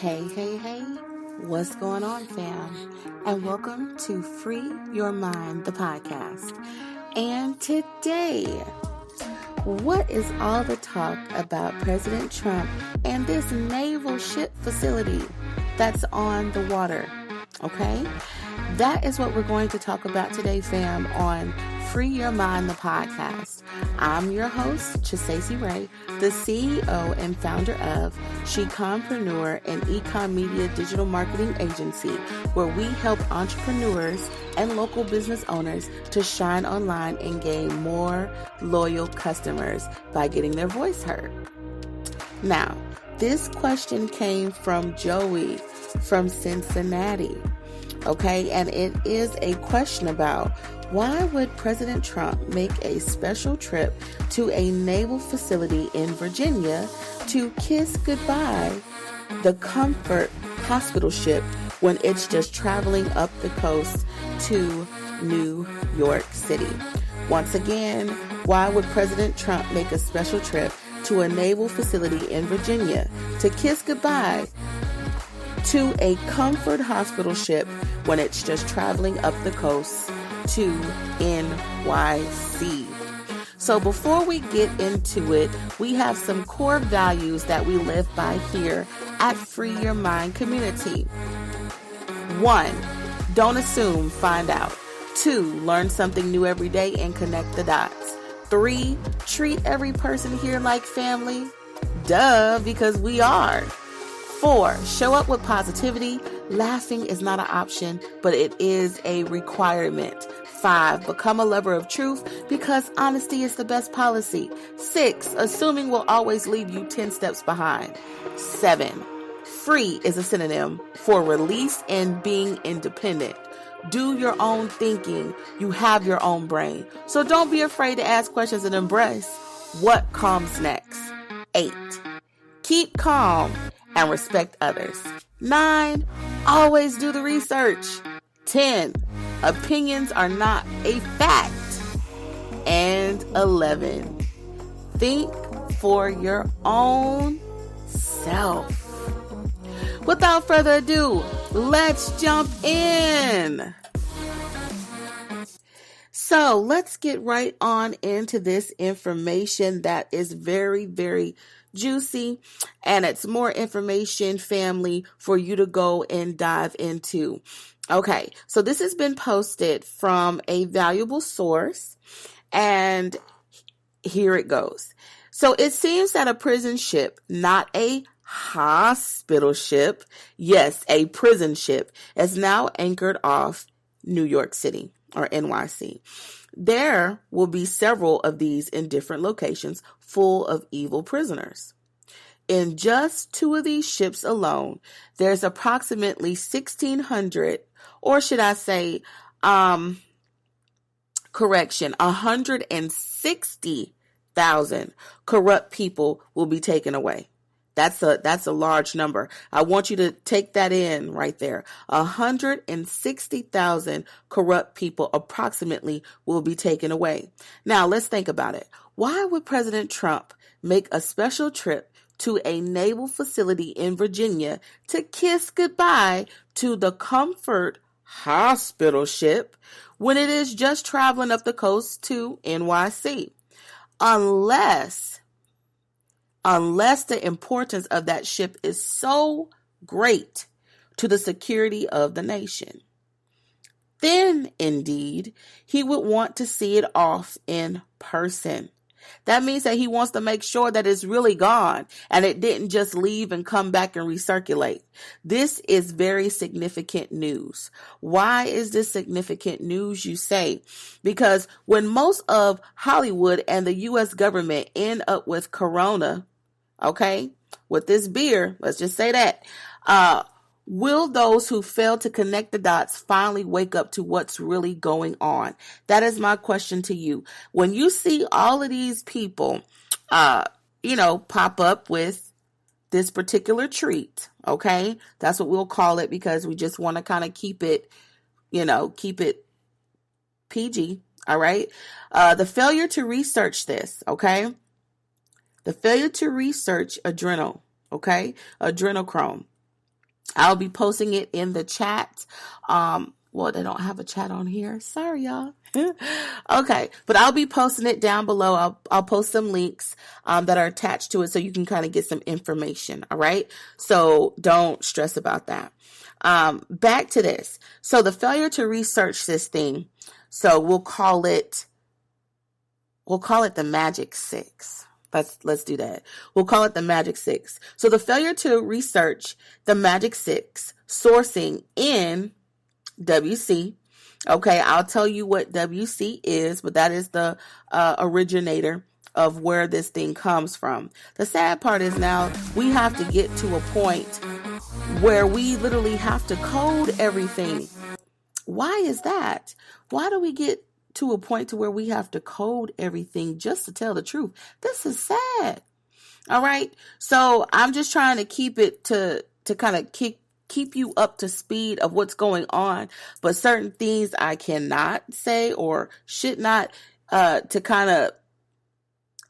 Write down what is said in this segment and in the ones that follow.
Hey, hey, hey, what's going on, fam? And welcome to Free Your Mind, the podcast. And today, what is all the talk about President Trump and this naval ship facility that's on the water? Okay? That is what we're going to talk about today, fam, on Free Your Mind, the podcast. I'm your host, Chisasi Ray, the CEO and founder of Shecompreneur, an ecom media digital marketing agency where we help entrepreneurs and local business owners to shine online and gain more loyal customers by getting their voice heard. Now, this question came from Joey from Cincinnati. Okay, and it is a question about why would President Trump make a special trip to a naval facility in Virginia to kiss goodbye the Comfort hospital ship when it's just traveling up the coast to New York City? Once again, why would President Trump make a special trip to a naval facility in Virginia to kiss goodbye to a Comfort hospital ship when it's just traveling up the coast to NYC? So before we get into it, we have some core values that we live by here at Free Your Mind Community. 1, don't assume, find out. 2, learn something new every day and connect the dots. 3, treat every person here like family. Duh, because we are. 4, show up with positivity. Laughing is not an option, but it is a requirement. 5, become a lover of truth because honesty is the best policy. 6, assuming will always leave you 10 steps behind. 7, free is a synonym for release and being independent. Do your own thinking. You have your own brain. So don't be afraid to ask questions and embrace what comes next. 8, keep calm and respect others. 9, always do the research. 10, opinions are not a fact. And 11, think for your own self. Without further ado, let's jump in. So let's get right on into this information that is very, very juicy, and it's more information, family, for you to go and dive into. Okay, so this has been posted from a valuable source, and here it goes. So it seems that a prison ship, not a hospital ship, yes, a prison ship, is now anchored off New York City or NYC. There will be several of these in different locations full of evil prisoners. In just 2 of these ships alone, there's approximately 1,600, or should I say, 160,000 corrupt people will be taken away. That's a large number. I want you to take that in right there. 160,000 corrupt people approximately will be taken away. Now let's think about it. Why would President Trump make a special trip to a naval facility in Virginia to kiss goodbye to the Comfort hospital ship when it is just traveling up the coast to NYC? Unless the importance of that ship is so great to the security of the nation, then indeed he would want to see it off in person. That means that he wants to make sure that it's really gone and it didn't just leave and come back and recirculate. This is very significant news. Why is this significant news, you say? Because when most of Hollywood and the U.S. government end up with Corona, okay, with this beer, let's just say that, will those who fail to connect the dots finally wake up to what's really going on? That is my question to you. When you see all of these people, pop up with this particular treat, okay, that's what we'll call it because we just want to kind of keep it PG, all right? The failure to research this, okay? The failure to research adrenochrome I'll be posting it in the chat. Well, they don't have a chat on here. Sorry, y'all. Okay, but I'll be posting it down below. I'll post some links that are attached to it so you can kind of get some information. All right, so don't stress about that. Back to this. So the failure to research this thing. So we'll call it the Magic Six. Let's do that. We'll call it the Magic Six. So the failure to research the Magic Six sourcing in WC. Okay, I'll tell you what WC is, but that is the originator of where this thing comes from. The sad part is now we have to get to a point where we literally have to code everything. Why is that? Why do we get to a point to where we have to code everything just to tell the truth? This is sad. All right. So I'm just trying to keep it to kind of keep you up to speed of what's going on. But certain things I cannot say or should not, to kind of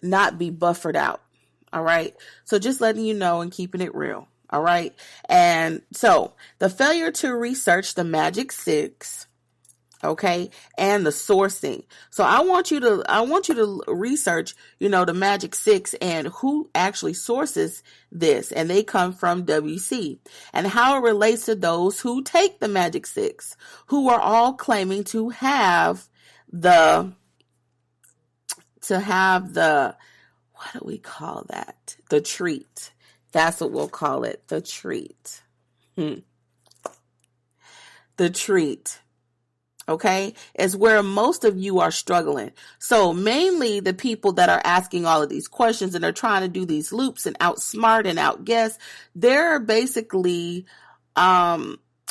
not be buffered out. All right. So just letting you know and keeping it real. All right. And so the failure to research the Magic Six, okay, and the sourcing. So I want you to research, the Magic Six and who actually sources this. And they come from WC and how it relates to those who take the Magic Six, who are all claiming to have the, what do we call that? The treat. That's what we'll call it. The treat. The treat. Okay, is where most of you are struggling. So mainly the people that are asking all of these questions and are trying to do these loops and outsmart and outguess, they're basically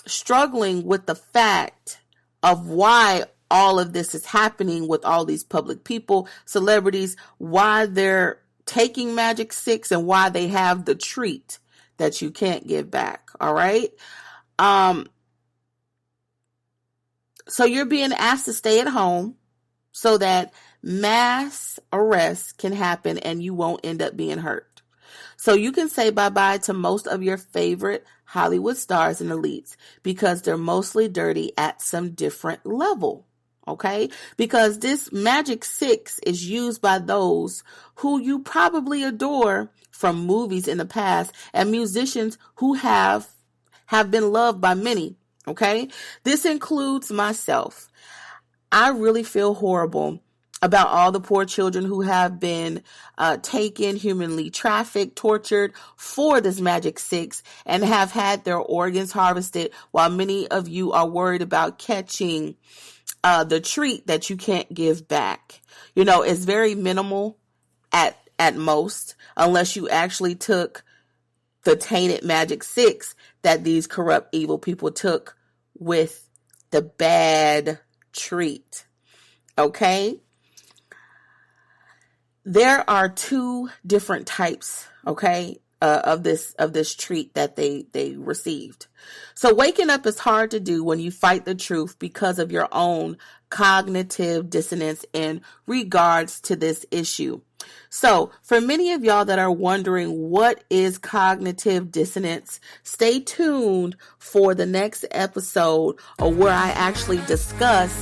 struggling with the fact of why all of this is happening with all these public people, celebrities, why they're taking Magic Six and why they have the treat that you can't give back. All right. So you're being asked to stay at home so that mass arrests can happen and you won't end up being hurt. So you can say bye-bye to most of your favorite Hollywood stars and elites because they're mostly dirty at some different level. Okay? Because this Magic Six is used by those who you probably adore from movies in the past and musicians who have been loved by many. Okay, this includes myself. I really feel horrible about all the poor children who have been taken, humanly trafficked, tortured for this Magic Six and have had their organs harvested while many of you are worried about catching the treat that you can't give back. It's very minimal at most, unless you actually took the tainted Magic Six that these corrupt, evil people took with the bad treat. Okay? There are two different types, okay, of this treat that they received. So waking up is hard to do when you fight the truth because of your own cognitive dissonance in regards to this issue. So for many of y'all that are wondering what is cognitive dissonance, stay tuned for the next episode or where I actually discuss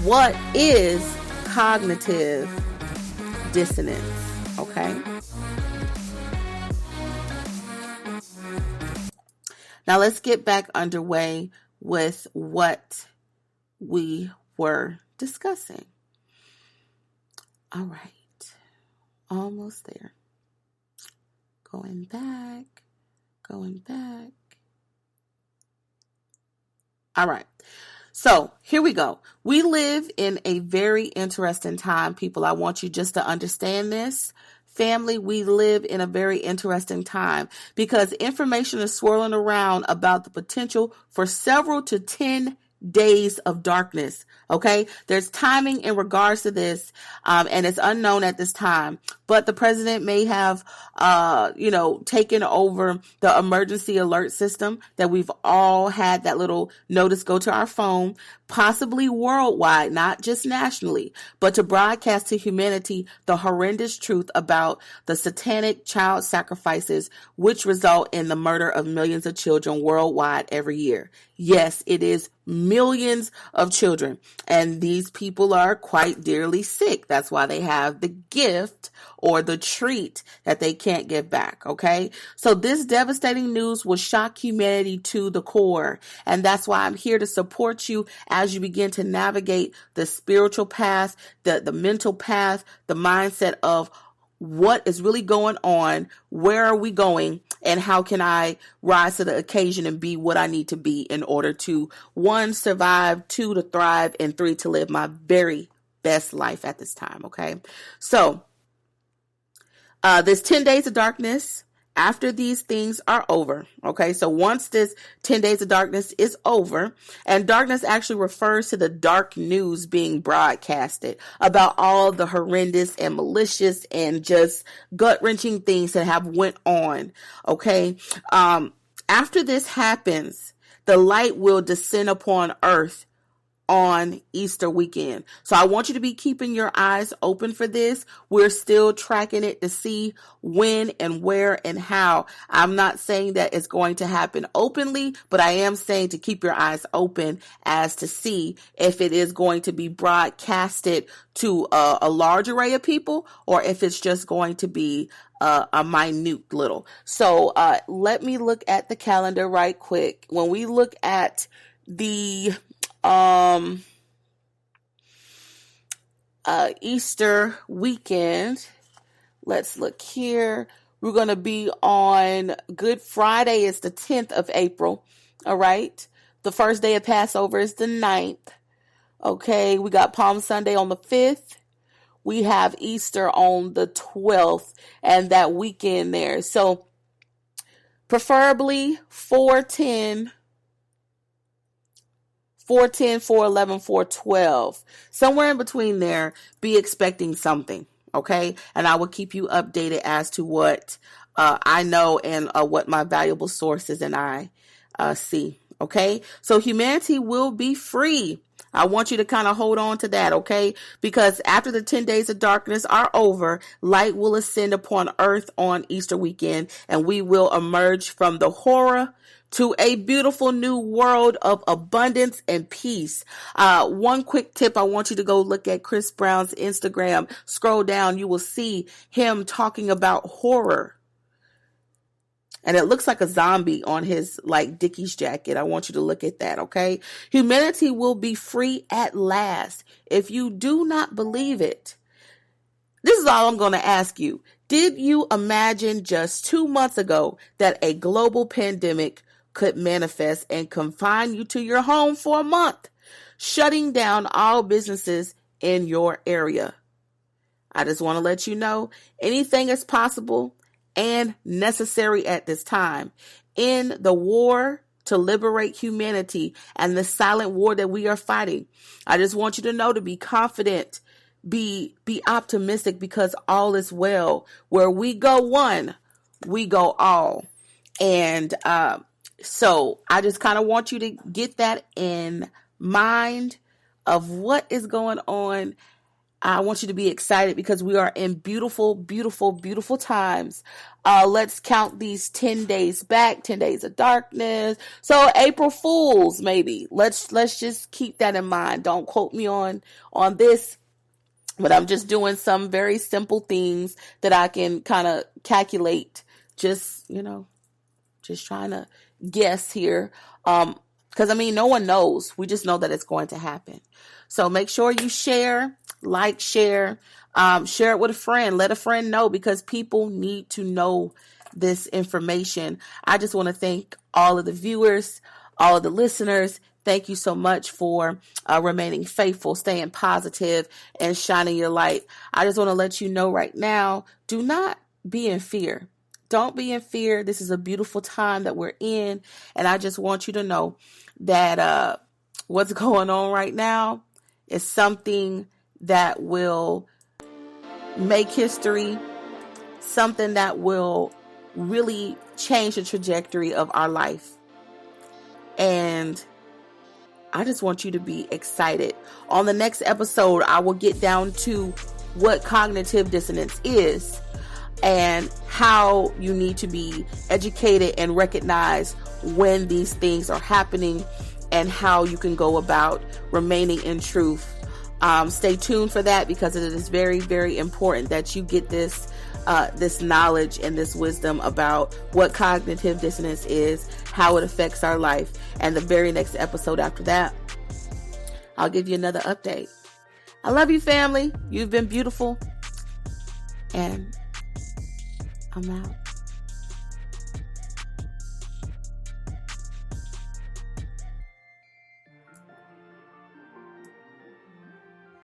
what is cognitive dissonance. Okay. Now let's get back underway with what we were discussing. All right. Almost there. Going back. All right. So here we go. We live in a very interesting time, people. I want you just to understand this. Family, we live in a very interesting time because information is swirling around about the potential for several to 10 days of darkness. Okay. There's timing in regards to this, and it's unknown at this time, but the president may have, taken over the emergency alert system that we've all had that little notice go to our phone. possibly worldwide, not just nationally, but to broadcast to humanity the horrendous truth about the satanic child sacrifices which result in the murder of millions of children worldwide every year. Yes, it is millions of children, and these people are quite dearly sick. That's why they have the gift or the treat that they can't give back, okay? So this devastating news will shock humanity to the core, and that's why I'm here to support you as you begin to navigate the spiritual path, the mental path, the mindset of what is really going on, where are we going, and how can I rise to the occasion and be what I need to be in order to, 1, survive, 2, to thrive, and 3, to live my very best life at this time, okay? So, this 10 days of darkness, after these things are over, okay? So once this 10 days of darkness is over, and darkness actually refers to the dark news being broadcasted about all the horrendous and malicious and just gut-wrenching things that have went on, okay? After this happens, the light will descend upon earth on Easter weekend. So I want you to be keeping your eyes open for this. We're still tracking it to see when and where and how. I'm not saying that it's going to happen openly, but I am saying to keep your eyes open as to see if it is going to be broadcasted to a large array of people or if it's just going to be a minute little. So let me look at the calendar right quick. When we look at the Easter weekend, let's look here. We're going to be on Good Friday is the 10th of April. All right. The first day of Passover is the 9th. Okay. We got Palm Sunday on the 5th. We have Easter on the 12th and that weekend there. So preferably 410, 411, 412, somewhere in between there, be expecting something, okay? And I will keep you updated as to what I know and what my valuable sources and I see, okay? So humanity will be free. I want you to kind of hold on to that, okay? Because after the 10 days of darkness are over, light will ascend upon earth on Easter weekend, and we will emerge from the horror to a beautiful new world of abundance and peace. One quick tip, I want you to go look at Chris Brown's Instagram. Scroll down, you will see him talking about horror. And it looks like a zombie on his like Dickies jacket. I want you to look at that, okay? Humanity will be free at last. If you do not believe it, this is all I'm going to ask you. Did you imagine just 2 months ago that a global pandemic could manifest and confine you to your home for a month, shutting down all businesses in your area? I just want to let you know anything is possible and necessary at this time. In the war to liberate humanity and the silent war that we are fighting, I just want you to know to be confident, be optimistic, because all is well. Where we go one, we go all. And so I just kind of want you to get that in mind of what is going on. I want you to be excited because we are in beautiful, beautiful, beautiful times. Let's count these 10 days back, 10 days of darkness. So April Fools, maybe. Let's just keep that in mind. Don't quote me on this, but I'm just doing some very simple things that I can kind of calculate. Just trying to guess here. Because no one knows. We just know that it's going to happen. So make sure you share, share it with a friend. Let a friend know, because people need to know this information. I just want to thank all of the viewers, all of the listeners. Thank you so much for remaining faithful, staying positive, and shining your light. I just want to let you know right now, do not be in fear. Don't be in fear. This is a beautiful time that we're in. And I just want you to know that what's going on right now is something that will make history, something that will really change the trajectory of our life. And I just want you to be excited. On the next episode, I will get down to what cognitive dissonance is and how you need to be educated and recognize when these things are happening and how you can go about remaining in truth. Stay tuned for that, because it is very, very important that you get this knowledge and this wisdom about what cognitive dissonance is, how it affects our life. And the very next episode after that, I'll give you another update. I love you, family. You've been beautiful. And I'm out.